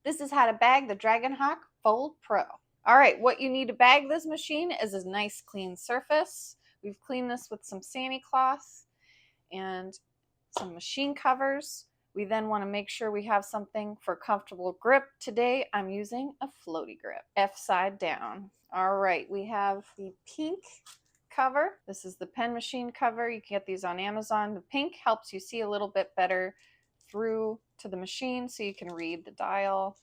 This is how to bag the Dragonhawk Fold Pro. All right, what you need to bag this machine is a nice clean surface. We've cleaned this with some sani cloth and some machine covers. We then want to make sure we have something for comfortable grip. Today I'm using a floaty grip, F side down. All right, we have the pink cover. This is the pen machine cover. You can get these on Amazon. The pink helps you see a little bit better through to the machine so you can read the dial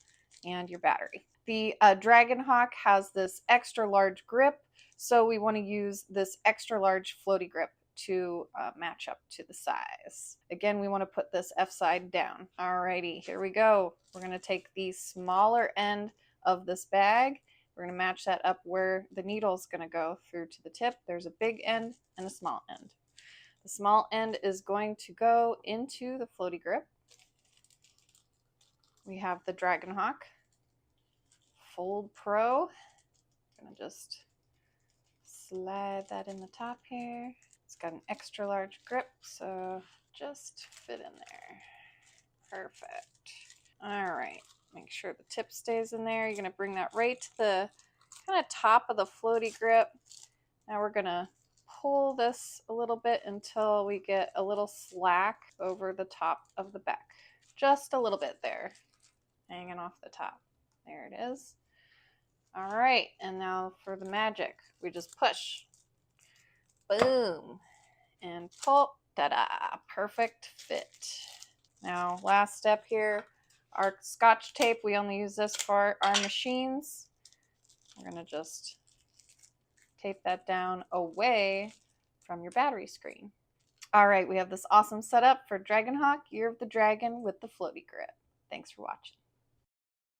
and your battery. The Dragonhawk has this extra large grip, so we want to use this extra large floaty grip to match up to the size. Again, we want to put this F side down. Alrighty, here we go. We're going to take the smaller end of this bag. We're going to match that up where the needle is going to go through to the tip. There's a big end and a small end. The small end is going to go into the floaty grip. We have the Dragonhawk Fold Pro. I'm going to just slide that in the top here. It's got an extra large grip, so just fit in there. Perfect. All right, make sure the tip stays in there. You're going to bring that right to the kind of top of the floaty grip. Now we're going to pull this a little bit until we get a little slack over the top of the back. Just a little bit there, hanging off the top. There it is. All right, and now for the magic, we just push. Boom. And pull. Ta-da. Perfect fit. Now, last step here, our Scotch tape. We only use this for our machines. We're going to just tape that down away from your battery screen. All right, we have this awesome setup for Dragonhawk, Year of the Dragon with the floaty grip. Thanks for watching.